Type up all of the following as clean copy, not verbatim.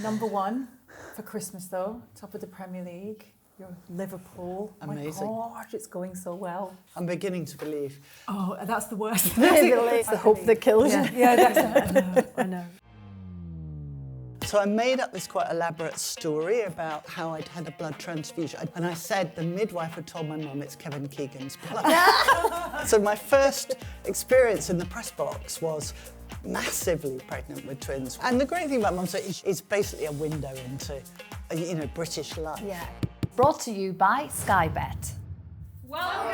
Number 1 for Christmas, though. Top of the Premier League. You're Liverpool. Amazing. Oh my gosh, it's going so well. I'm beginning to believe. Oh, that's the worst. It's the hope that kills you. Yeah, that's I know. So I made up this quite elaborate story about how I'd had a blood transfusion. And I said the midwife had told my mum it's Kevin Keegan's blood. So my first experience in the press box was massively pregnant with twins. And the great thing about Mumsnet is it's basically a window into, British life. Yeah. Brought to you by SkyBet. Welcome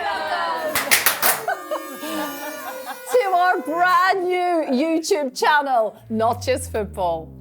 To our brand new YouTube channel, Not Just Football.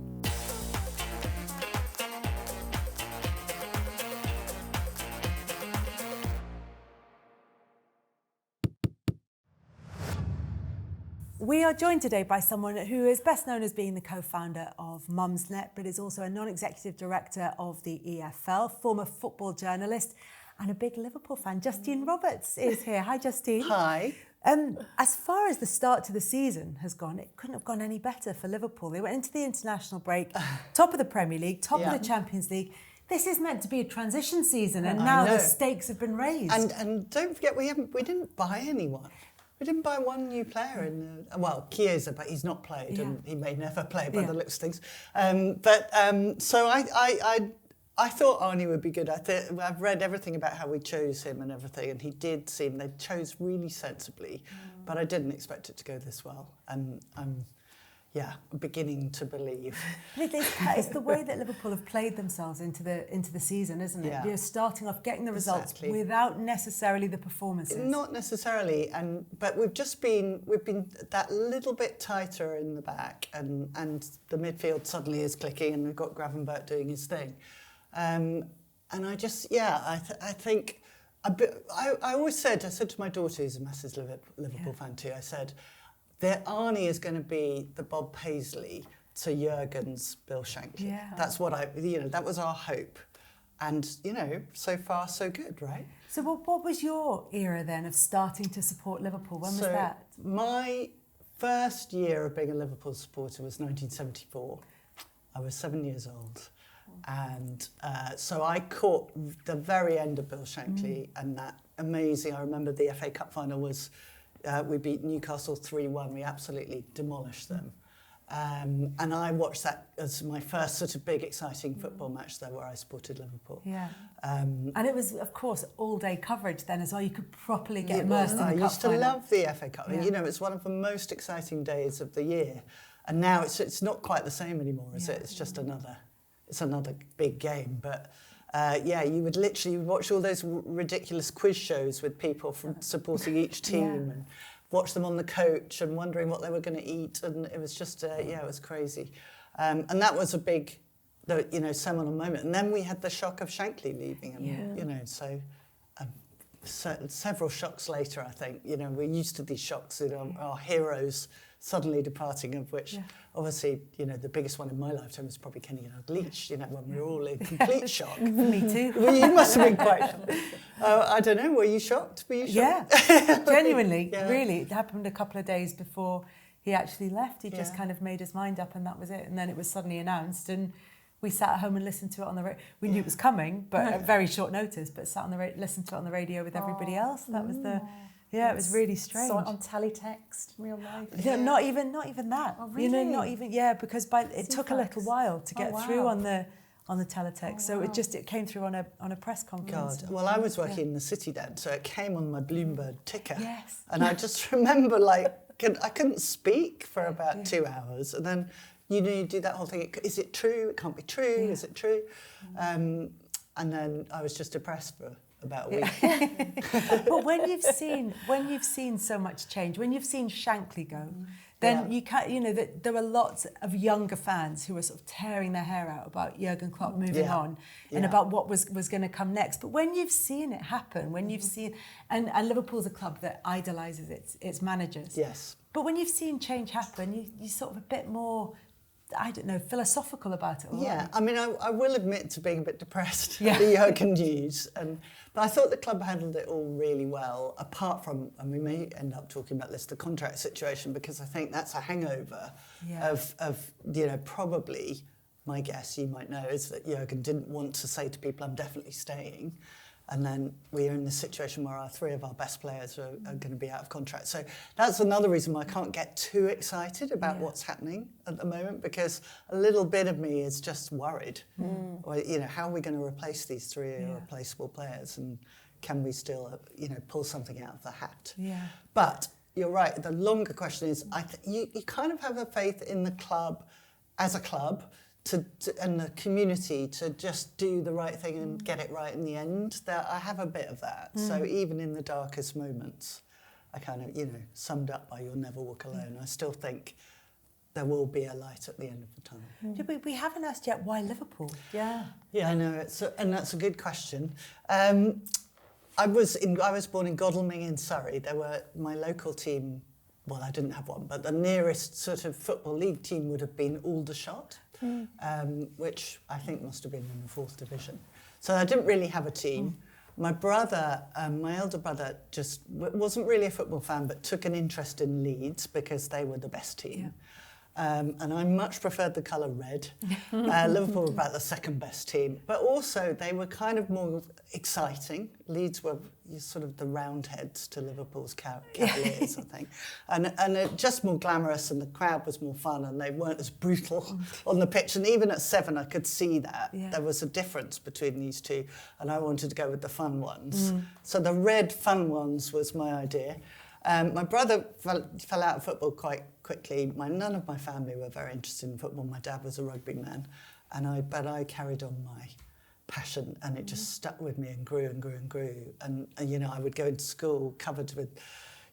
We are joined today by someone who is best known as being the co-founder of Mumsnet, but is also a non-executive director of the EFL, former football journalist, and a big Liverpool fan. Justine Roberts is here. Hi, Justine. Hi. As far as the start to the season has gone, it couldn't have gone any better for Liverpool. They went into the international break, top of the Premier League, top of the Champions League. This is meant to be a transition season, and now the stakes have been raised. And don't forget, we didn't buy anyone. We didn't buy one new player in Chiesa, but he's not played, and he may never play by the looks of things. So I thought Arnie would be good. I've read everything about how we chose him and everything, and he did seem they chose really sensibly, but I didn't expect it to go this well, and I'm beginning to believe. It's the way that Liverpool have played themselves into the season, isn't it? Yeah. You're starting off getting the results without necessarily the performances. Not necessarily, but we've been that little bit tighter in the back, and the midfield suddenly is clicking, and we've got Gravenberch doing his thing, and I think I always said to my daughter, who's a massive Liverpool fan too, I said, that Arnie is going to be the Bob Paisley to Jurgen's Bill Shankly. Yeah. That's what that was our hope. And, so far so good, right? So what was your era then of starting to support Liverpool? When was that? My first year of being a Liverpool supporter was 1974. I was 7 years old. And so I caught the very end of Bill Shankly and that amazing, I remember the FA Cup final was, we beat Newcastle 3-1. We absolutely demolished them. And I watched that as my first sort of big, exciting football match there where I supported Liverpool. Yeah. And it was, of course, all-day coverage then as well. You could properly get immersed in the cup final. I used to love the FA Cup. Yeah. It's one of the most exciting days of the year. And now it's not quite the same anymore, is it? It's just another big game. But you would literally watch all those ridiculous quiz shows with people from supporting each team and watch them on the coach and wondering what they were going to eat, and it was just it was crazy, and that was a big, seminal moment. And then we had the shock of Shankly leaving, and several shocks later, I think we're used to these shocks, our heroes suddenly departing, of which obviously, the biggest one in my lifetime was probably Kenny Dalglish, when we were all in complete shock. Me too. Well, you must have been quite shocked. I don't know, were you shocked? Yeah, genuinely, really. It happened a couple of days before he actually left. He just kind of made his mind up and that was it. And then it was suddenly announced and we sat at home and listened to it on the radio. We knew it was coming, but at very short notice, but sat on listened to it on the radio with everybody else. That was it was really strange. So on teletext, real life? Yeah, not even that. Oh, really? Not even, because it took a little while to get through on the teletext. So it came through on a press conference. God, well, I was working in the city then, so it came on my Bloomberg ticker. Yes. And I just remember, I couldn't speak for about 2 hours, and then you do that whole thing. Is it true? It can't be true. Yeah. Is it true? And then I was just depressed for about a week. But when you've seen so much change, when you've seen Shankly go, then you can't. That there were lots of younger fans who were sort of tearing their hair out about Jurgen Klopp moving on and about what was going to come next. But when you've seen it happen, when you've seen, and Liverpool's a club that idolises its managers. Yes. But when you've seen change happen, you sort of a bit more, I don't know, philosophical about it all. Yeah, I mean, I will admit to being a bit depressed at the Jurgen news, but I thought the club handled it all really well, apart from, and we may end up talking about this, the contract situation, because I think that's a hangover of probably my guess, you might know, is that Jurgen didn't want to say to people, I'm definitely staying. And then we are in this situation where three of our best players are going to be out of contract. So that's another reason why I can't get too excited about what's happening at the moment, because a little bit of me is just worried. Or, how are we going to replace these three irreplaceable players? And can we still, pull something out of the hat? Yeah. But you're right. The longer question is, you kind of have a faith in the club as a club, and the community to just do the right thing and get it right in the end. I have a bit of that. So even in the darkest moments, I kind of, summed up by You'll Never Walk Alone, I still think there will be a light at the end of the tunnel. We haven't asked yet why Liverpool. Yeah. Yeah, I know, and that's a good question. I was born in Godalming in Surrey. There were my local team. Well, I didn't have one, but the nearest sort of football league team would have been Aldershot, which I think must have been in the 4th division. So I didn't really have a team. My brother, my elder brother, just wasn't really a football fan, but took an interest in Leeds because they were the best team. Yeah. And I much preferred the colour red. Liverpool were about the second best team, but also they were kind of more exciting. Leeds were sort of the roundheads to Liverpool's Cavaliers, I think. And just more glamorous, and the crowd was more fun, and they weren't as brutal on the pitch. And even at 7, I could see that. Yeah. There was a difference between these two, and I wanted to go with the fun ones. So the red fun ones was my idea. My brother fell out of football quite quickly. None of my family were very interested in football. My dad was a rugby man, but I carried on my passion, and it just stuck with me and grew and grew and grew. And I would go into school covered with,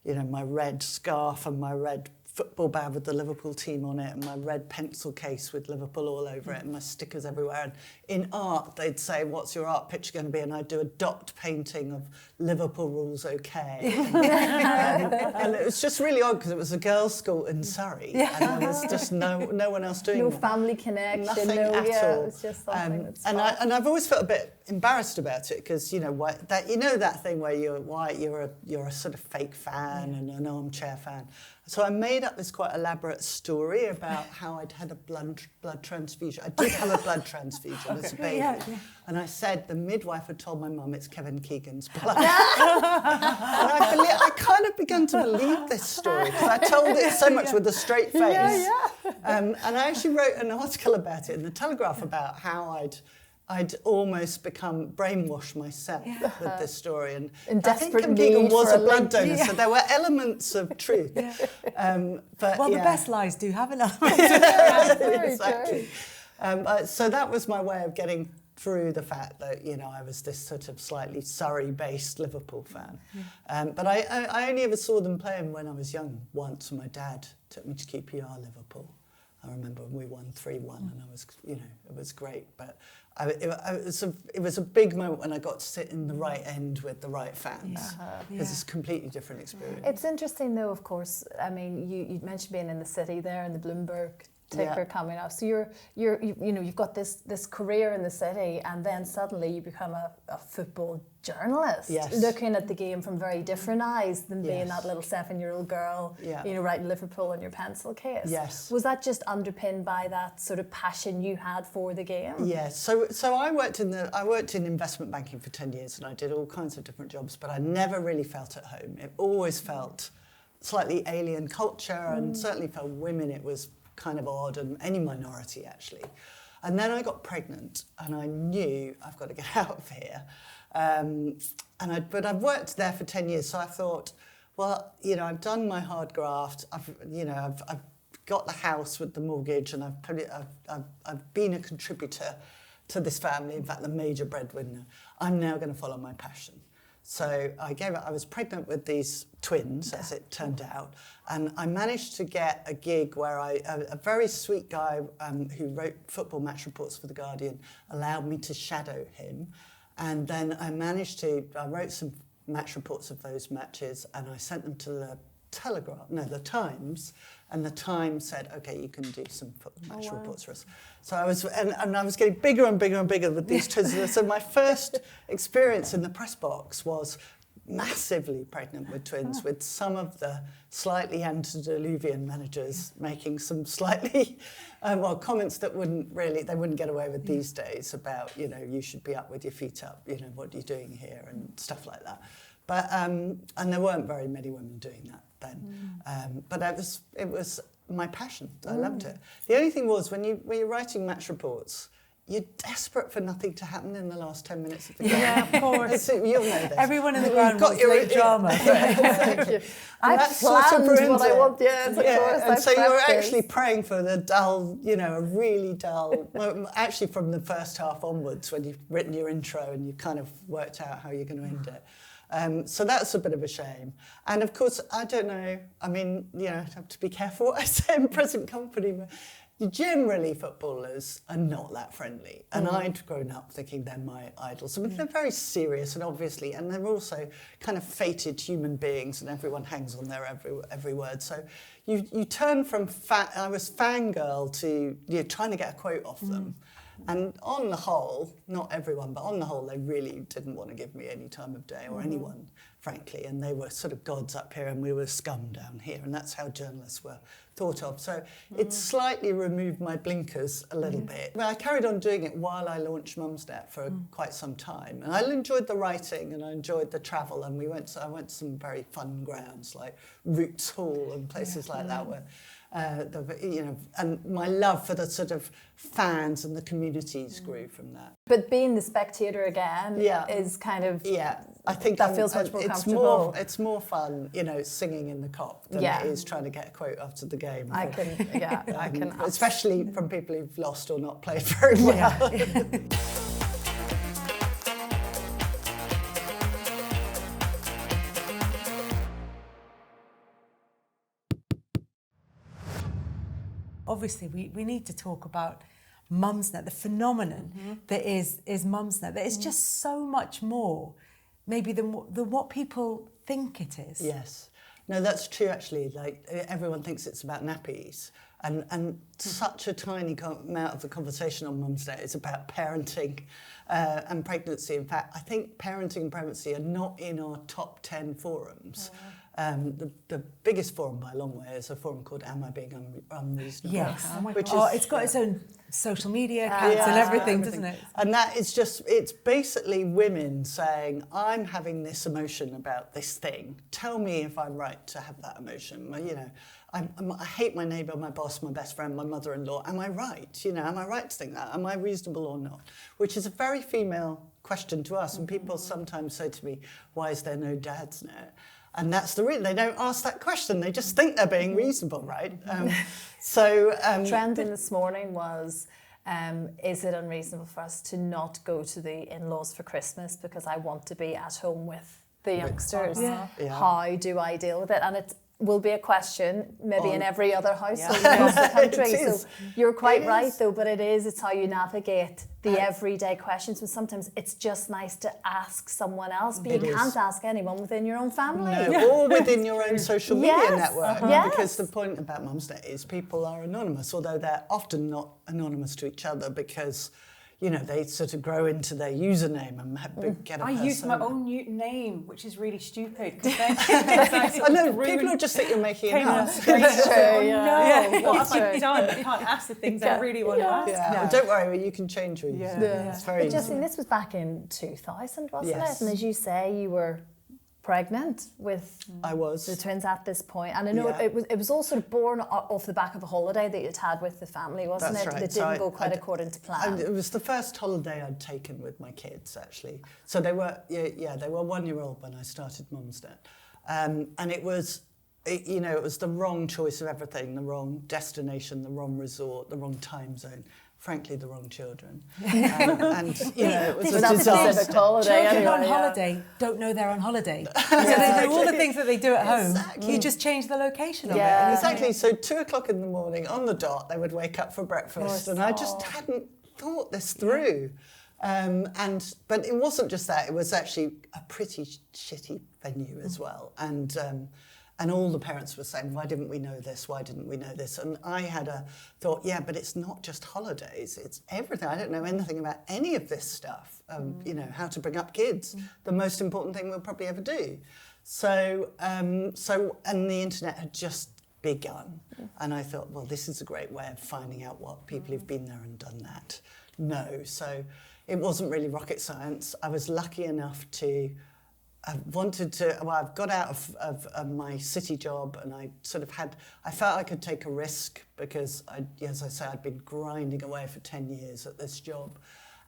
my red scarf and my red football bag with the Liverpool team on it, and my red pencil case with Liverpool all over it, and my stickers everywhere. And in art, they'd say, "What's your art picture going to be?" And I'd do a dot painting of Liverpool rules okay. And it was just really odd because it was a girls' school in Surrey, and there was just no one else doing No that. family connection, Nothing no, at yeah, all. it was just something that's and I've always felt a bit embarrassed about it because that thing where you're a sort of fake fan and an armchair fan. So I made up this quite elaborate story about how I'd had a blood transfusion. I did have a blood transfusion as a baby. And I said the midwife had told my mum it's Kevin Keegan's blood. And I kind of began to believe this story because I told it so much with a straight face. And I actually wrote an article about it in the Telegraph about how I'd almost become brainwashed myself with this story. And I think Kevin Keegan was a blood donor, so there were elements of truth. But the best lies do have an element. Exactly. So that was my way of getting through the fact that, I was this sort of slightly Surrey-based Liverpool fan. But I only ever saw them playing when I was young once, and my dad took me to QPR Liverpool. I remember when we won 3-1, and I was, it was great. But it was a big moment when I got to sit in the right end with the right fans. Because it's a completely different experience. It's interesting, though. Of course, I mean, you mentioned being in the city there, in the Bloomberg ticker coming up. So you've got this career in the city, and then suddenly you become a football journalist, looking at the game from very different eyes than being that little 7-year-old girl, writing Liverpool on your pencil case. Yes. Was that just underpinned by that sort of passion you had for the game? Yes. So I worked in investment banking for 10 years, and I did all kinds of different jobs, but I never really felt at home. It always felt slightly alien culture, and certainly for women it was kind of odd, and any minority actually. And then I got pregnant, and I knew I've got to get out of here. But I've worked there for 10 years, so I thought, well, I've done my hard graft. I've got the house with the mortgage, and I've been a contributor to this family. In fact, the major breadwinner. I'm now going to follow my passion. So I was pregnant with these twins, as it turned out, and I managed to get a gig where a very sweet guy who wrote football match reports for The Guardian allowed me to shadow him. And then I wrote some match reports of those matches, and I sent them to the the Times, and the Times said, okay, you can do some match reports for us. So I was getting bigger and bigger and bigger with these twins. So my first experience in the press box was massively pregnant with twins, with some of the slightly antediluvian managers making some slightly, comments that they wouldn't get away with these days about, you should be up with your feet up, what are you doing here and stuff like that. But, and there weren't very many women doing that then. But it was my passion. I loved it. The only thing was when you're writing match reports, you're desperate for nothing to happen in the last 10 minutes of the game. Yeah, of course. You'll know this. Everyone in the ground wants late drama. I've planned what I want. Yeah, of course. And so you're actually praying for the dull, a really dull. Actually, from the first half onwards, when you've written your intro and you've kind of worked out how you're going to end it. So that's a bit of a shame. And of course, I don't know. I mean, I have to be careful what I say in present company. But generally, footballers are not that friendly. And I'd grown up thinking they're my idols. I mean, they're very serious and obviously, and they're also kind of fated human beings and everyone hangs on their every word. So you turn from, I was fangirl to trying to get a quote off them. And on the whole, not everyone, but on the whole, they really didn't want to give me any time of day or anyone, frankly. And they were sort of gods up here and we were scum down here. And that's how journalists were thought of. So it slightly removed my blinkers a little bit. But I carried on doing it while I launched Mumsnet for quite some time. And I enjoyed the writing and I enjoyed the travel. And I went to some very fun grounds like Roots Hall and places like that where... and my love for the sort of fans and the communities grew from that. But being the spectator again is kind of... Yeah, I think that feels much more comfortable. It's more fun, singing in the cop than it is trying to get a quote after the game. I can. Especially from people who've lost or not played very well. Yeah. Obviously, we need to talk about Mumsnet, the phenomenon that is Mumsnet. That is just so much more, maybe than what people think it is. Yes, no, that's true. Actually, like everyone thinks it's about nappies, and such a tiny amount of the conversation on Mumsnet is about parenting and pregnancy. In fact, I think parenting and pregnancy are not in our top 10 forums. The biggest forum by a long way is a forum called Am I Being Unreasonable? Yes, it's got its own social media accounts and everything, doesn't it? And that is it's basically women saying, I'm having this emotion about this thing. Tell me if I'm right to have that emotion. I hate my neighbour, my boss, my best friend, my mother-in-law. Am I right? Am I right to think that? Am I reasonable or not? Which is a very female question to us. And people sometimes say to me, why is there no dads now? And that's the reason. They don't ask that question. They just think they're being reasonable, right? Trending this morning was, is it unreasonable for us to not go to the in-laws for Christmas because I want to be at home with the youngsters? How do I deal with it? And it will be a question maybe in every other household across the country. So you're quite right though, but it's how you navigate the everyday questions. And sometimes it's just nice to ask someone else, but you can't ask anyone within your own family. No, or within your own social media network. Because the point about Mumsnet is people are anonymous, although they're often not anonymous to each other because they sort of grow into their username and get a I use my own name, which is really stupid. I know, people will just think you're making it up. It's true, what have I done? I can't ask the things I really want to ask. Yeah. Well, don't worry, you can change your username. It's very easy. Justine, this was back in 2000, wasn't Yes. it? And as you say, you were pregnant with the twins at this point, and I know it was all sort of born off the back of a holiday that you'd had with the family, wasn't That's it? right. That didn't go quite according to plan. It was the first holiday I'd taken with my kids, actually. So they were 1-year-old when I started Mumsnet, and it was. It was the wrong choice of everything, the wrong destination, the wrong resort, the wrong time zone. Frankly, the wrong children. It was a disaster. Children on holiday don't know they're on holiday. So they do all the things that they do at home. You just change the location of it. Exactly. So 2:00 in the morning, on the dot, they would wake up for breakfast. And I just hadn't thought this through. But it wasn't just that. It was actually a pretty shitty venue as well. And all the parents were saying, why didn't we know this? Why didn't we know this? And I had a thought, yeah, but it's not just holidays, it's everything. I don't know anything about any of this stuff, you know, how to bring up kids, the most important thing we'll probably ever do. So, and the internet had just begun. And I thought, well, this is a great way of finding out what people who've been there and done that know. So it wasn't really rocket science. I was lucky enough to, I've got out of my city job, and I felt I could take a risk because, as I say, I'd been grinding away for 10 years at this job.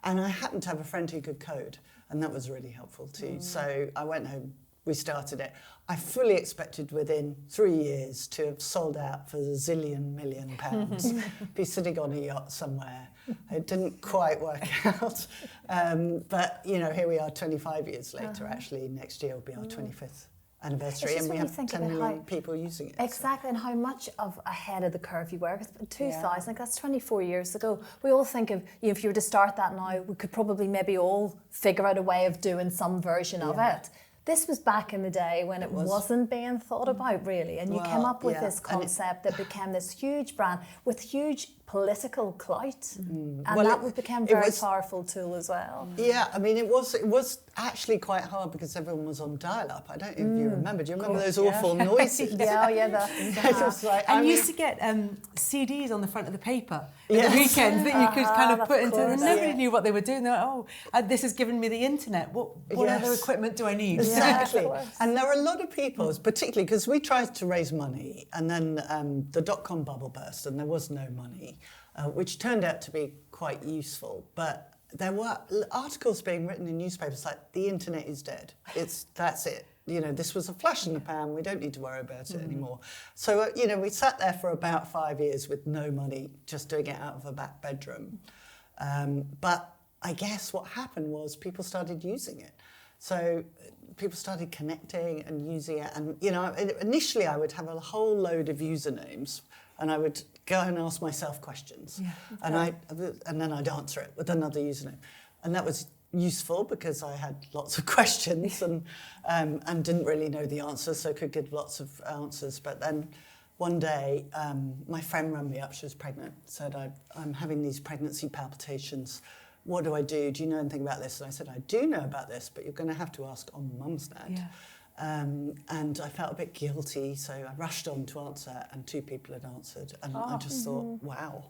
And I happened to have a friend who could code, and that was really helpful too. So I went home, we started it. I fully expected within 3 years to have sold out for £1 million, be sitting on a yacht somewhere. It didn't quite work out. But, you know, here we are 25 years later, actually. Next year will be our 25th anniversary, and we have 10 million people using it. Exactly, and how much of ahead of the curve you were. Because 2000, like that's 24 years ago. We all think of, you know, if you were to start that now, we could probably maybe all figure out a way of doing some version of it. This was back in the day when it wasn't being thought about, really. And you came up with this concept that became this huge brand with huge political clout. And that became a very powerful tool as well. Yeah, I mean, it was actually quite hard because everyone was on dial-up. I don't know if you remember. Do you remember those awful noises? And you used to get CDs on the front of the paper at the weekends that you could kind of put into, and nobody knew what they were doing. They were this has given me the internet. What other equipment do I need? Exactly. And there were a lot of people, particularly because we tried to raise money, and then the dot-com bubble burst and there was no money, which turned out to be quite useful. But there were articles being written in newspapers like, the internet is dead. That's it. You know, this was a flash in the pan. We don't need to worry about it anymore. So, you know, we sat there for about 5 years with no money, just doing it out of a back bedroom. But I guess what happened was people started using it. So people started connecting and using it. And, you know, initially I would have a whole load of usernames and I would go and ask myself questions. And then I'd answer it with another username. And that was useful because I had lots of questions and didn't really know the answers, so could give lots of answers. But then one day, my friend rang me up, she was pregnant, said, I'm having these pregnancy palpitations. What do I do? Do you know anything about this? And I said, I do know about this, but you're going to have to ask on Mumsnet. And I felt a bit guilty, so I rushed on to answer, and 2 people had answered. And I just thought, wow,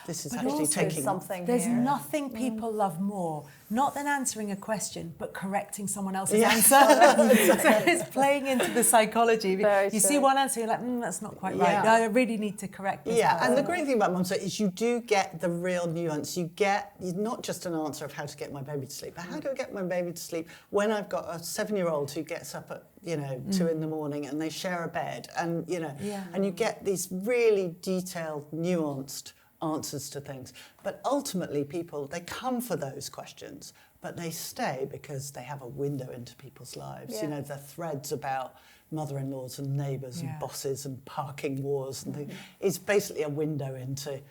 this is actually taking something. There's nothing people love more, not than answering a question, but correcting someone else's answer. So it's playing into the psychology. You see one answer, you're like, that's not quite right. I really need to correct this. And the great thing about Mumsnet is you do get the real nuance. You get not just an answer of how to get my baby to sleep, but how do I get my baby to sleep when I've got a 7-year-old who gets up at 2 in the morning and they share a bed, and and you get these really detailed, nuanced answers to things. But ultimately people, they come for those questions, but they stay because they have a window into people's lives. You know, the threads about mother-in-laws and neighbours and bosses and parking wars and things. It's basically a window into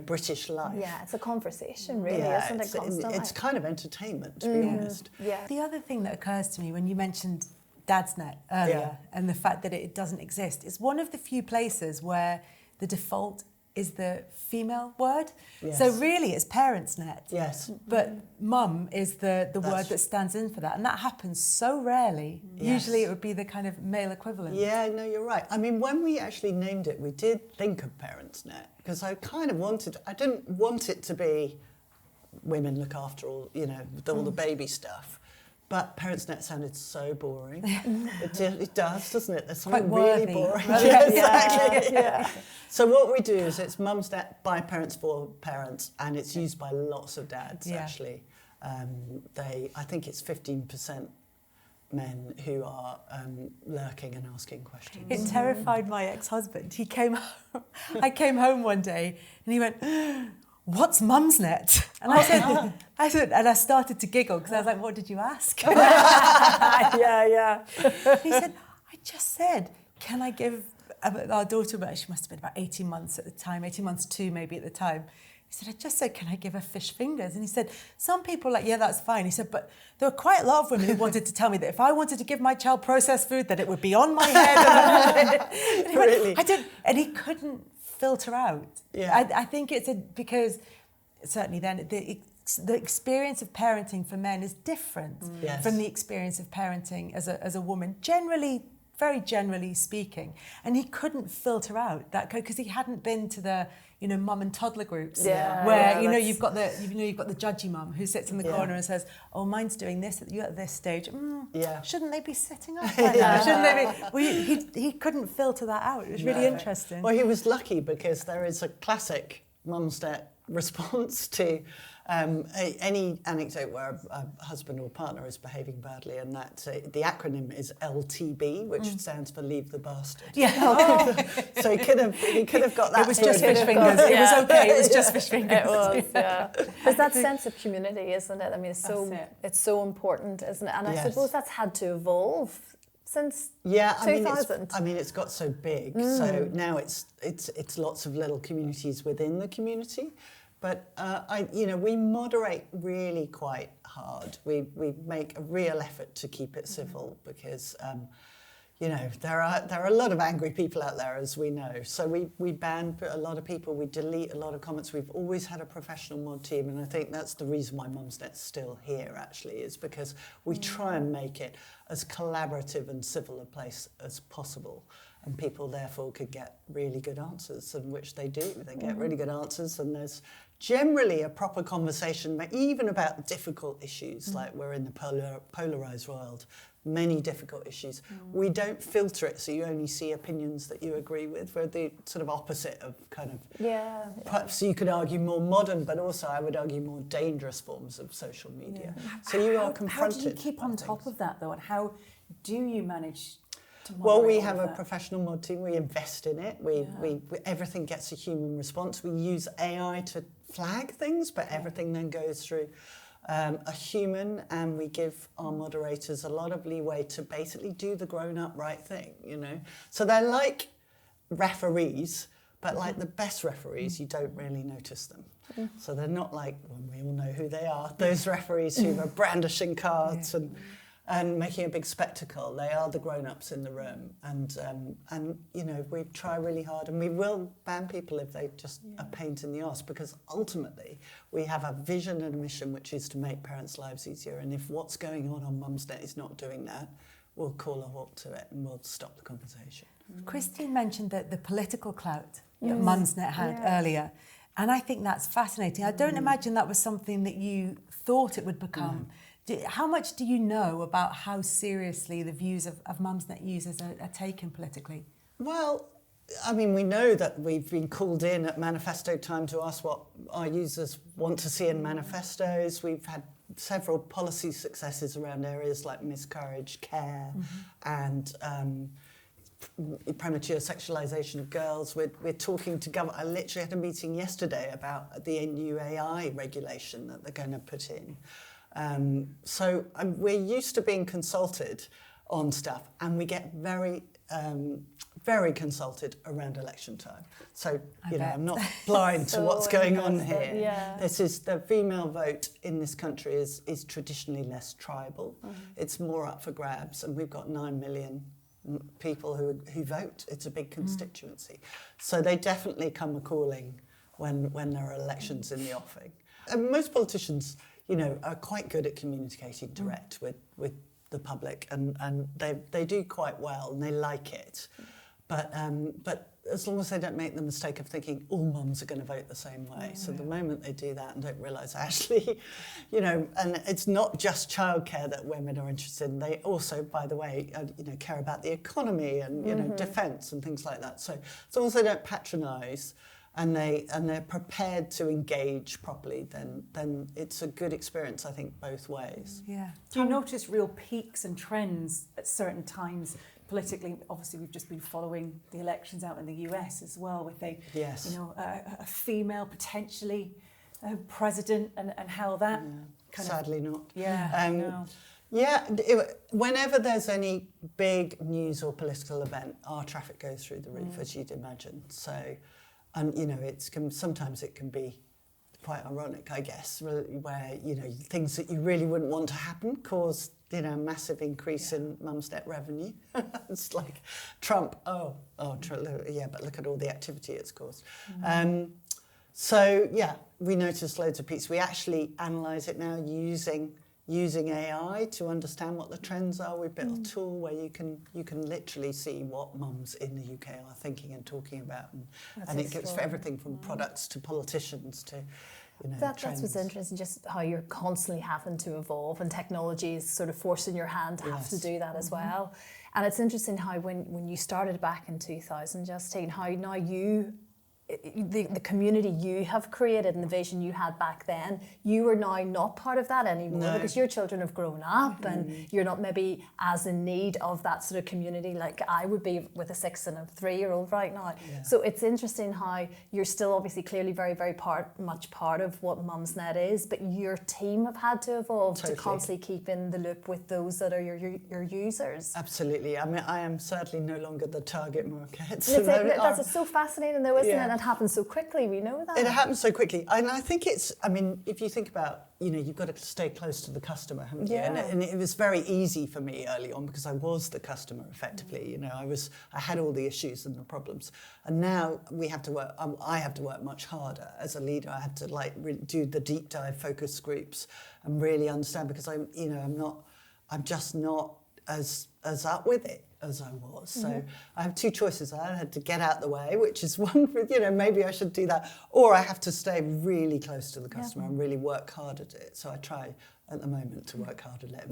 British life. Yeah, it's a conversation, really, isn't it? Constantly. It's kind of entertainment, to be honest. The other thing that occurs to me when you mentioned Dadsnet earlier and the fact that it doesn't exist, it's one of the few places where the default is the female word. So really it's ParentsNet. But mum is the word that stands in for that. And that happens so rarely. Usually it would be the kind of male equivalent. Yeah, no, you're right. I mean, when we actually named it, we did think of ParentsNet because I kind of I didn't want it to be women look after all the baby stuff. But ParentsNet sounded so boring. It does, doesn't it? There's something really boring. Exactly. So what we do is it's Mumsnet by parents for parents, and it's used by lots of dads, actually. I think it's 15% men who are lurking and asking questions. It terrified my ex-husband. He came home. I came home one day and he went, what's Mumsnet? And I said, and I started to giggle because I was like, what did you ask? He said, I just said, can I give our daughter, she must have been about 18 months at the time, 18 months 2 maybe at the time. He said, I just said, can I give her fish fingers? And he said, some people are like, yeah, that's fine. He said, but there were quite a lot of women who wanted to tell me that if I wanted to give my child processed food, that it would be on my head. And he Really? went, I didn't, and he couldn't filter out. Yeah. I think it's because certainly then the experience of parenting for men is different Yes. from the experience of parenting as a woman, very generally speaking. And he couldn't filter out that because he hadn't been to the mum and toddler groups where you've got the judgy mum who sits in the corner and says, oh, mine's doing this at this stage. Shouldn't they be sitting up like that? Shouldn't they be? Well, he couldn't filter that out. It was really interesting. Well, he was lucky because there is a classic Mumsnet response to any anecdote where a husband or partner is behaving badly, and that the acronym is LTB, which stands for Leave the Bastard. Yeah. So he could have got that. It was just fish fingers. It was okay. It was just fish fingers. It was, yeah. There's that sense of community, isn't it? I mean, it's so important, isn't it? And I suppose that's had to evolve since 2000. I mean, it's got so big. So now it's lots of little communities within the community. But we moderate really quite hard. We make a real effort to keep it civil because there are a lot of angry people out there, as we know. So we ban a lot of people. We delete a lot of comments. We've always had a professional mod team, and I think that's the reason why Mumsnet's still here. Actually, is because we try and make it as collaborative and civil a place as possible. And people therefore could get really good answers, and which they do. They get really good answers, and there's generally a proper conversation, even about difficult issues, like we're in the polarised world, many difficult issues. We don't filter it, so you only see opinions that you agree with. We're the sort of opposite of kind of, perhaps you could argue more modern, but also I would argue more dangerous forms of social media. So you are confronted. How do you keep on top of that, though, and how do you manage? Well, we have a professional mod team. We invest in it. We everything gets a human response. We use AI to flag things, but everything then goes through a human, and we give our moderators a lot of leeway to basically do the grown-up right thing, So they're like referees, but like the best referees, you don't really notice them. So they're not like, well, we all know who they are, those referees who are brandishing cards and making a big spectacle. They are the grown-ups in the room, and we try really hard, and we will ban people if they just a pain in the arse, because ultimately we have a vision and a mission which is to make parents' lives easier, and if what's going on Mumsnet is not doing that, we'll call a halt to it and we'll stop the conversation. Christine mentioned that the political clout that Mumsnet had earlier, and I think that's fascinating. I don't imagine that was something that you thought it would become. How much do you know about how seriously the views of Mumsnet users are taken politically? Well, I mean, we know that we've been called in at manifesto time to ask what our users want to see in manifestos. We've had several policy successes around areas like miscarriage care and premature sexualisation of girls. We're talking to government. I literally had a meeting yesterday about the new AI regulation that they're going to put in. So we're used to being consulted on stuff, and we get very, very consulted around election time. So, I'm not blind to what's going on here. Yeah. This is the female vote in this country is traditionally less tribal. It's more up for grabs, and we've got 9 million people who vote. It's a big constituency. So they definitely come a-calling when there are elections in the offing. And most politicians, are quite good at communicating direct with the public, and they do quite well, and they like it. But as long as they don't make the mistake of thinking all mums are going to vote the same way. So the moment they do that and don't realise actually, and it's not just childcare that women are interested in. They also, by the way, care about the economy and defence and things like that. So as long as they don't patronise, and they're prepared to engage properly, then it's a good experience, I think, both ways. Yeah. Do you notice real peaks and trends at certain times politically? Obviously, we've just been following the elections out in the US as well, with a female potentially president, and how that sadly not. No. Whenever there's any big news or political event, our traffic goes through the roof, as you'd imagine. So. And sometimes it can be quite ironic, I guess, where, you know, things that you really wouldn't want to happen caused, you know, a massive increase in Mumsnet revenue. It's like Trump, yeah, but look at all the activity it's caused. So, yeah, we noticed loads of peaks. We actually analyse it now using AI to understand what the trends are. We built a tool where you can literally see what mums in the UK are thinking and talking about, and it gives for everything from products to politicians to, you know, that's what's interesting, just how you're constantly having to evolve, and technology is sort of forcing your hand to have to do that as well. And it's interesting how when you started back in 2000, Justine, how now you, the community you have created and the vision you had back then, you are now not part of that anymore, because your children have grown up and you're not maybe as in need of that sort of community like I would be with a 6 and a 3-year-old right now. So it's interesting how you're still obviously clearly very, very much part of what Mumsnet is, but your team have had to evolve to constantly keep in the loop with those that are your users. Absolutely. I mean, I am certainly no longer the target market. That's so fascinating though, isn't it? It happens so quickly, we know that. It happens so quickly. And I think I mean, if you think about, you know, you've got to stay close to the customer, haven't you? And it was very easy for me early on because I was the customer effectively. You know, I had all the issues and the problems. And now we have to work, I have to work much harder as a leader. I have to do the deep dive focus groups and really understand, because I'm just not as up with it as I was. So I have two choices. I had to get out the way, which is one, you know, maybe I should do that, or I have to stay really close to the customer and really work hard at it. So I try at the moment to work hard at it.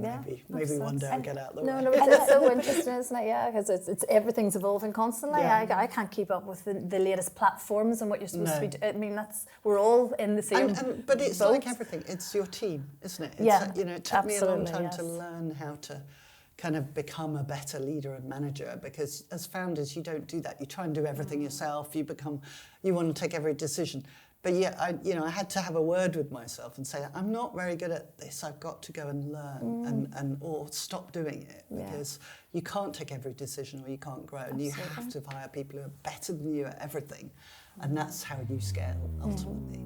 Maybe one day I'll get out the way. No, it's so interesting, isn't it? Yeah, because it's everything's evolving constantly. I can't keep up with the latest platforms and what you're supposed to be doing. I mean, we're all in the same but it's boat. like everything. It's your team, isn't it? You know, it took me a long time to learn how to kind of become a better leader and manager, because as founders you don't do that. You try and do everything yourself. You want to take every decision. But yeah, I had to have a word with myself and say, I'm not very good at this. I've got to go and learn or stop doing it, because you can't take every decision or you can't grow. And you have to hire people who are better than you at everything. And that's how you scale ultimately.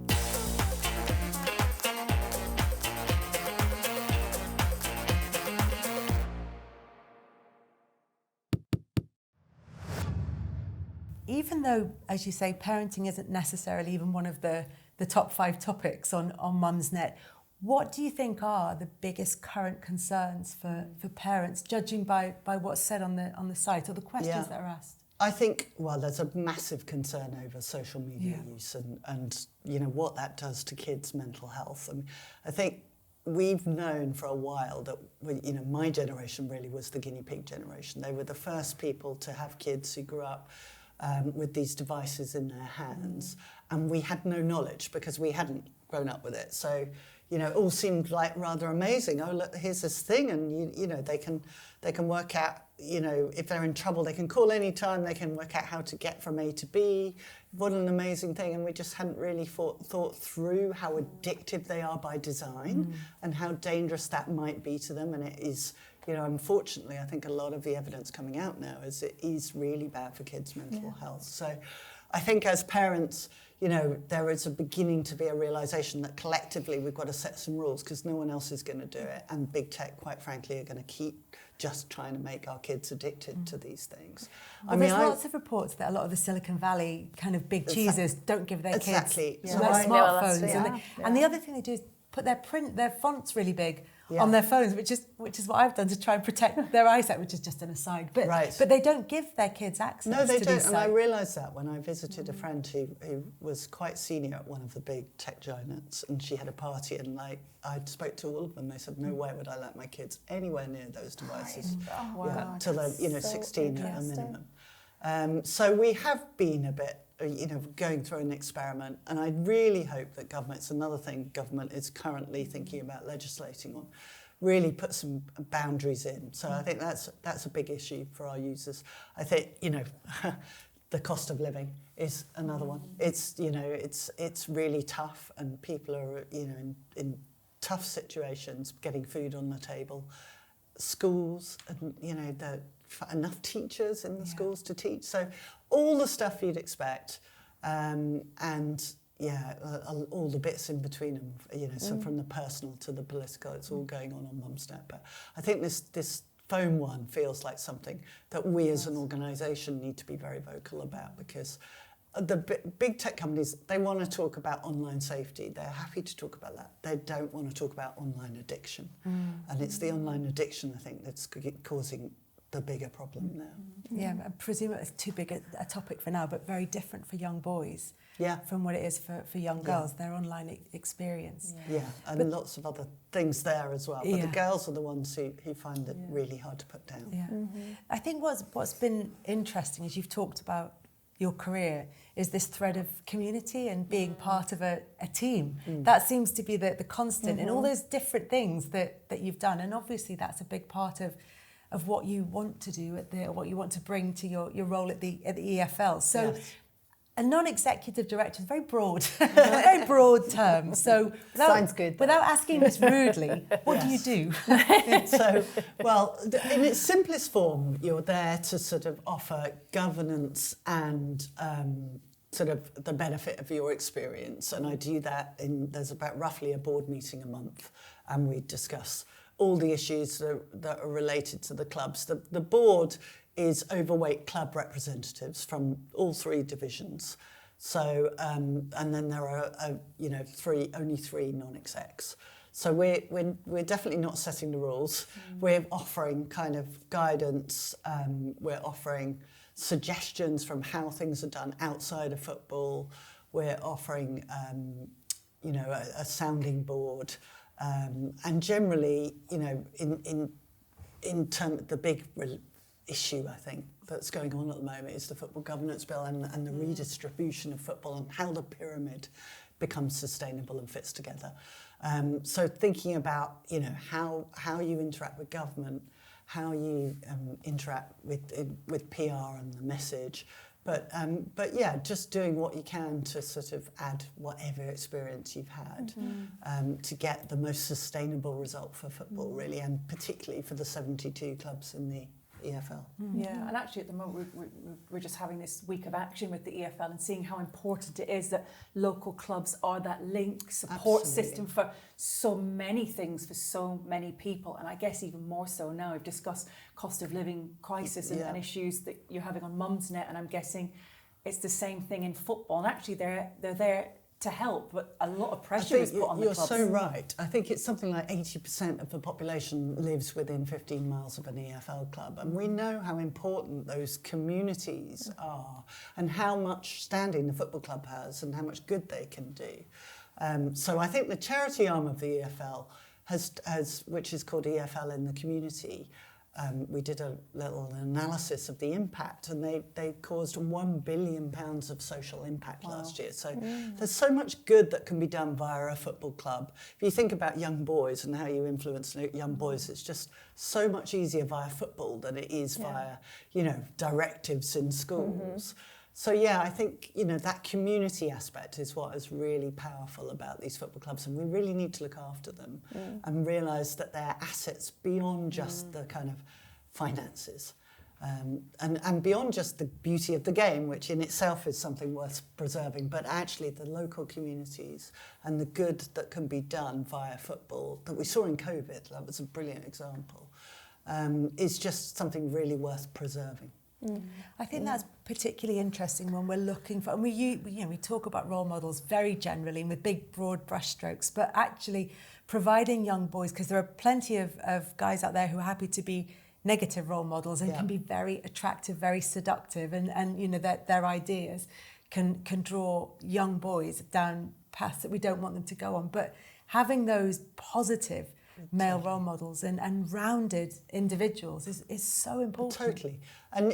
Even though, as you say, parenting isn't necessarily even one of the top 5 topics on Mumsnet, what do you think are the biggest current concerns for parents, judging by what's said on the site or the questions that are asked? I think, well, there's a massive concern over social media use and you know what that does to kids' mental health. I mean, I think we've known for a while that, you know, my generation really was the guinea pig generation. They were the first people to have kids who grew up with these devices in their hands, and we had no knowledge because we hadn't grown up with it. So, you know, it all seemed like rather amazing. Oh, look, here's this thing, and you know, they can work out, you know, if they're in trouble, they can call any time. They can work out how to get from A to B. What an amazing thing! And we just hadn't really thought through how addictive they are by design and how dangerous that might be to them. And it is. You know, unfortunately, I think a lot of the evidence coming out now is it is really bad for kids' mental health. So I think as parents, you know, there is beginning to be a realisation that collectively we've got to set some rules, because no one else is going to do it. And big tech, quite frankly, are going to keep just trying to make our kids addicted to these things. Well, there's lots of reports that a lot of the Silicon Valley kind of big cheeses don't give their kids smartphones. And the other thing they do is put their fonts really big on their phones, which is what I've done to try and protect their eyesight, which is just an aside. But they don't give their kids access. No, they to don't. These and sites. I realised that when I visited a friend who was quite senior at one of the big tech giants, and she had a party, and I spoke to all of them. They said, no way would I let my kids anywhere near those devices. Till they're 16 at a minimum. So we have been a bit, going through an experiment, and I really hope that it's another thing government is currently thinking about legislating on, really put some boundaries in. So I think that's a big issue for our users. I think, the cost of living is another one. It's, it's really tough, and people are, in tough situations getting food on the table. Schools, and, enough teachers in the schools to teach. So all the stuff you'd expect, and all the bits in between them, so from the personal to the political, it's all going on Mumsnet. But I think this phone one feels like something that we as an organisation need to be very vocal about, because the big tech companies, they want to talk about online safety. They're happy to talk about that. They don't want to talk about online addiction. And it's the online addiction, I think, that's causing the bigger problem now. Yeah, I presume it's too big a topic for now, but very different for young boys from what it is for young girls, their online experience. Yeah, and lots of other things there as well. But the girls are the ones who find it really hard to put down. Yeah. I think what's been interesting as you've talked about your career is this thread of community and being part of a team. That seems to be the constant in all those different things that you've done. And obviously that's a big part of what you want to do what you want to bring to your role at the EFL. So a non-executive director is very broad, very broad term. So sounds good. Without asking this rudely, what do you do? So, well, in its simplest form, you're there to sort of offer governance and sort of the benefit of your experience. And I do that there's about roughly a board meeting a month, and we discuss all the issues that are related to the clubs. The board is overweight club representatives from all three divisions. So, and then there are, only three non-execs. So we're definitely not setting the rules. We're offering kind of guidance. We're offering suggestions from how things are done outside of football. We're offering, a sounding board. And generally, in terms of the big issue, I think, that's going on at the moment is the football governance bill and the redistribution of football and how the pyramid becomes sustainable and fits together. So thinking about, how you interact with government, how you interact with PR and the message, but just doing what you can to sort of add whatever experience you've had to get the most sustainable result for football, really, and particularly for the 72 clubs in the EFL. Yeah, and actually at the moment we're just having this week of action with the EFL and seeing how important it is that local clubs are that link support system for so many things for so many people, and I guess even more so now. We've discussed cost of living crisis and issues that you're having on Mumsnet, and I'm guessing it's the same thing in football, and actually they're there to help, but a lot of pressure is put on the clubs. You're so right. I think it's something like 80% of the population lives within 15 miles of an EFL club, and we know how important those communities are and how much standing the football club has and how much good they can do. So I think the charity arm of the EFL has which is called EFL in the Community, we did a little analysis of the impact, and they caused £1 billion of social impact last year. So there's so much good that can be done via a football club. If you think about young boys and how you influence young boys, it's just so much easier via football than it is via, directives in schools. So I think, that community aspect is what is really powerful about these football clubs, and we really need to look after them and realise that they're assets beyond just the kind of finances and beyond just the beauty of the game, which in itself is something worth preserving, but actually the local communities and the good that can be done via football that we saw in COVID, that was a brilliant example, is just something really worth preserving. I think that's particularly interesting when we're looking for, and we talk about role models very generally and with big broad brushstrokes, but actually providing young boys, because there are plenty of guys out there who are happy to be negative role models and can be very attractive, very seductive, and their ideas can draw young boys down paths that we don't want them to go on. But having those positive male role models and rounded individuals is so important. Totally. And,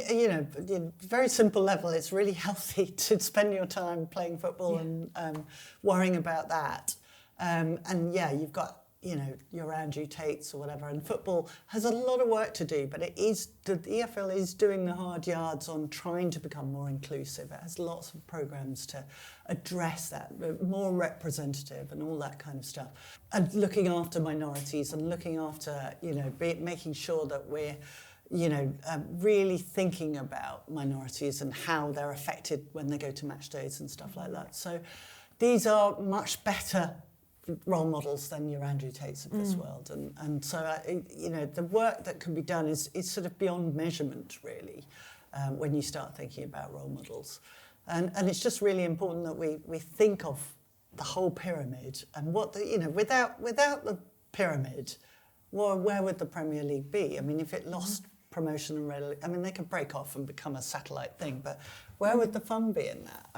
very simple level, it's really healthy to spend your time playing football and worrying about that. You've got, your Andrew Tates or whatever, and football has a lot of work to do, but the EFL is doing the hard yards on trying to become more inclusive. It has lots of programmes to address that, more representative and all that kind of stuff. And looking after minorities and looking after, making sure that we're, really thinking about minorities and how they're affected when they go to match days and stuff like that. So, these are much better role models than your Andrew Tates of this world. And so, the work that can be done is sort of beyond measurement, really, when you start thinking about role models. And it's just really important that we think of the whole pyramid and what without the pyramid, where would the Premier League be? I mean, if it lost promotion and readily, I mean, they could break off and become a satellite thing, but where would the fun be in that?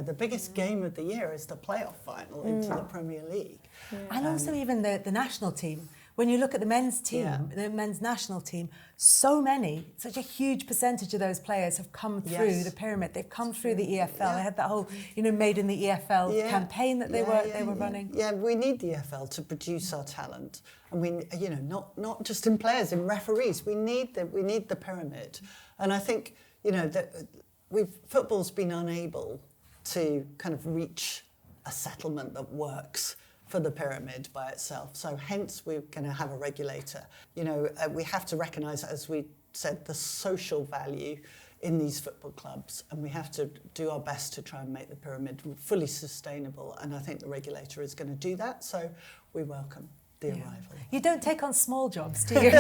The biggest game of the year is the playoff final into the Premier League. Yeah. And also even the national team. When you look at the men's team, the men's national team, such a huge percentage of those players have come through the pyramid. They've come through the EFL. Yeah. They had that whole, made in the EFL campaign that they were running. Yeah, we need the EFL to produce our talent. I mean, not just in players, in referees. We need the pyramid. And I think, that football's been unable to kind of reach a settlement that works for the pyramid by itself. So hence we're going to have a regulator. We have to recognise, as we said, the social value in these football clubs, and we have to do our best to try and make the pyramid fully sustainable. And I think the regulator is going to do that. So we welcome the arrival. You don't take on small jobs, do you?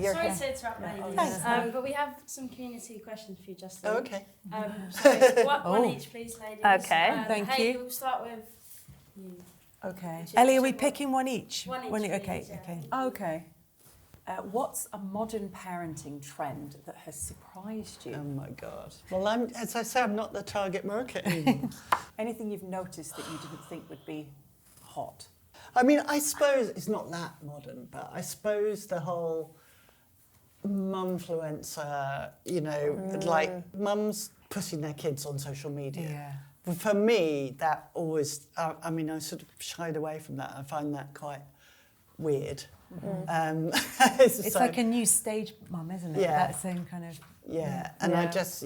Sorry to interrupt, ladies. But we have some community questions for you, Justine. Oh, okay. So one each, please, ladies. Okay. Thank Hayley, you. We'll start with you. Okay. Ellie, are we picking one each? One each, Okay, please, okay. Okay. What's a modern parenting trend that has surprised you? Oh my God. Well, as I say, I'm not the target market anymore. Anything you've noticed that you didn't think would be hot? I mean, I suppose it's not that modern, but I suppose the whole mumfluencer, like mums putting their kids on social media. Yeah. For me, that always, I sort of shied away from that. I find that quite weird. It's like a new stage mum, isn't it? Yeah. That same kind of... Yeah, and I just,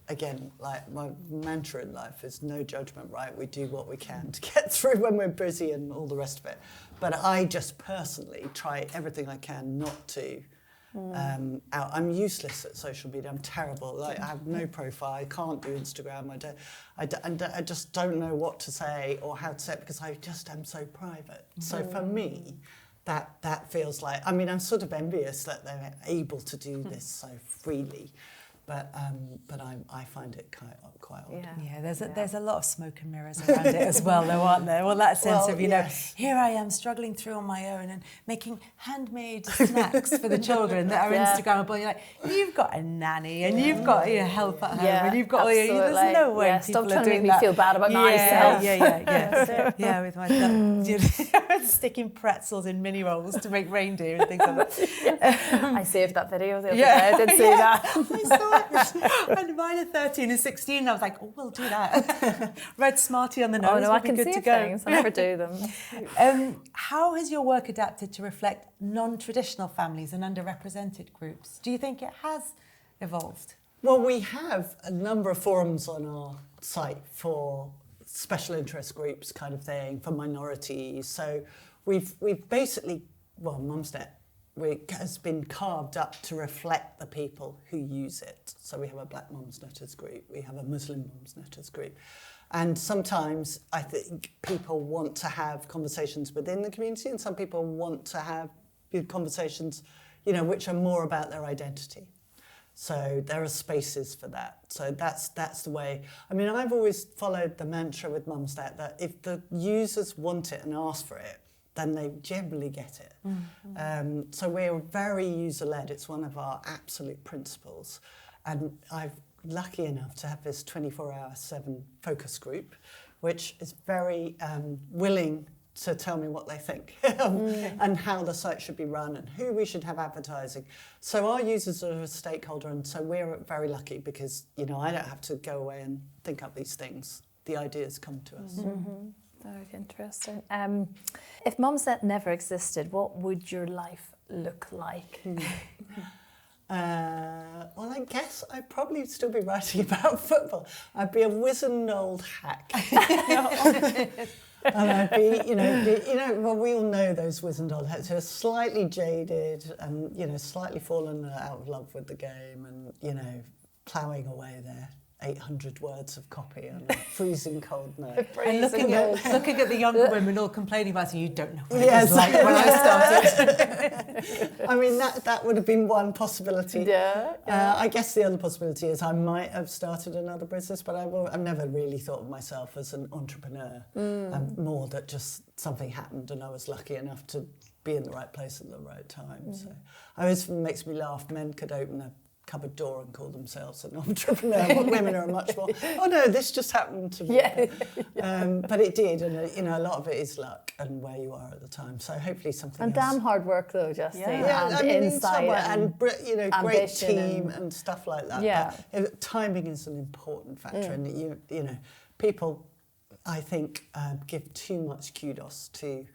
again, like my mantra in life is no judgment, right? We do what we can to get through when we're busy and all the rest of it. But I just personally try everything I can not to. I'm useless at social media. I'm terrible. Like, I have no profile. I can't do Instagram. I just don't know what to say or how to say it because I just am so private. So for me, that feels like, I'm sort of envious that they're able to do this so freely. But I find it quite odd. Yeah, there's a lot of smoke and mirrors around it as well, though, aren't there? Well, that sense of, here I am struggling through on my own and making handmade snacks for the children that are Instagrammable. You're like, you've got a nanny and you've got your help at home and you've got there's no way people stop are trying to doing make that. me feel bad about myself. Yeah, with my sticking pretzels in mini rolls to make reindeer and things like that. I saved that video the other day. I did see that. I saw it. And mine are 13 and 16, and I was like, we'll do that. Red Smartie on the nose. Oh no, I can good see to go. things. I never do them. How has your work adapted to reflect non-traditional families and underrepresented groups? Do you think it has evolved? Well, we have a number of forums on our site for special interest groups kind of thing, for minorities. So we've basically, Mumsnet has been carved up to reflect the people who use it. So we have a Black Mumsnetters group, we have a Muslim Mumsnetters group. And sometimes I think people want to have conversations within the community and some people want to have conversations, which are more about their identity. So there are spaces for that. So that's the way. I've always followed the mantra with Mumsnet that if the users want it and ask for it, then they generally get it. So we're very user-led. It's one of our absolute principles. And I'm lucky enough to have this 24/7 focus group, which is very willing to tell me what they think and how the site should be run and who we should have advertising. So our users are a stakeholder, and so we're very lucky because, I don't have to go away and think up these things. The ideas come to us. Very interesting. If Mumsnet never existed, what would your life look like? Well, I guess I'd probably still be writing about football. I'd be a wizened old hack. And I'd be, well, we all know those Wizendoll heads who are slightly jaded and, slightly fallen out of love with the game and, ploughing away their 800 words of copy on a freezing cold night. And looking at the younger women all complaining about it, you don't know what it was like when I started. I mean, that would have been one possibility. Yeah. I guess the other possibility is I might have started another business, but I've never really thought of myself as an entrepreneur. More that just something happened and I was lucky enough to be in the right place at the right time. So it always makes me laugh. Men could open a cupboard door and call themselves an entrepreneur. But women are much more, oh no, this just happened to me. But it did, and a lot of it is luck and where you are at the time. So hopefully something and else. damn hard work though, Justine. And insight and great team and stuff like that. Yeah. But timing is an important factor, and people, I think, give too much kudos to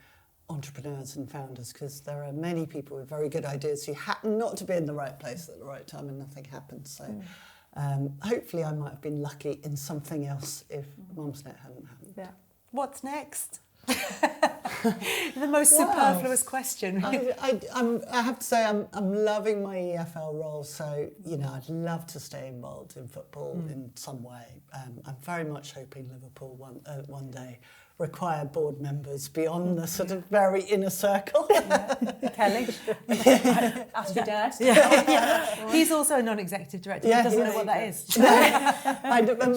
entrepreneurs and founders, because there are many people with very good ideas who happen not to be in the right place at the right time and nothing happens. So hopefully I might have been lucky in something else if Mumsnet hadn't happened. Yeah. What's next? The most superfluous question. I have to say I'm loving my EFL role, so I'd love to stay involved in football in some way. I'm very much hoping Liverpool one day require board members beyond the sort of very inner circle. Kelly, ask your dad. He's also a non-executive director. Yeah, he doesn't know what that is.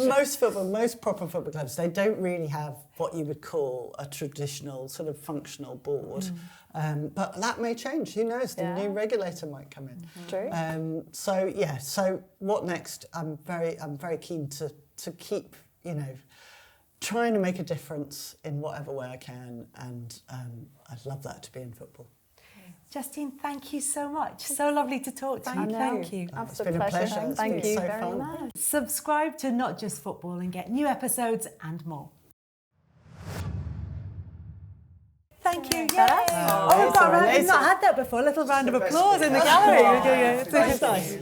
Most proper football clubs, they don't really have what you would call a traditional sort of functional board. But that may change. Who knows? The new regulator might come in. True. So what next? I'm very keen to keep trying to make a difference in whatever way I can, and I'd love that to be in football. Justine, thank you so much. So lovely to talk to you. Thank you. It's been a pleasure. Thank you so very fun. much. Subscribe to Not Just Football and get new episodes and more. Thank you. Yay. Oh, We've not had that before. A little round of applause in the gallery. Very nice.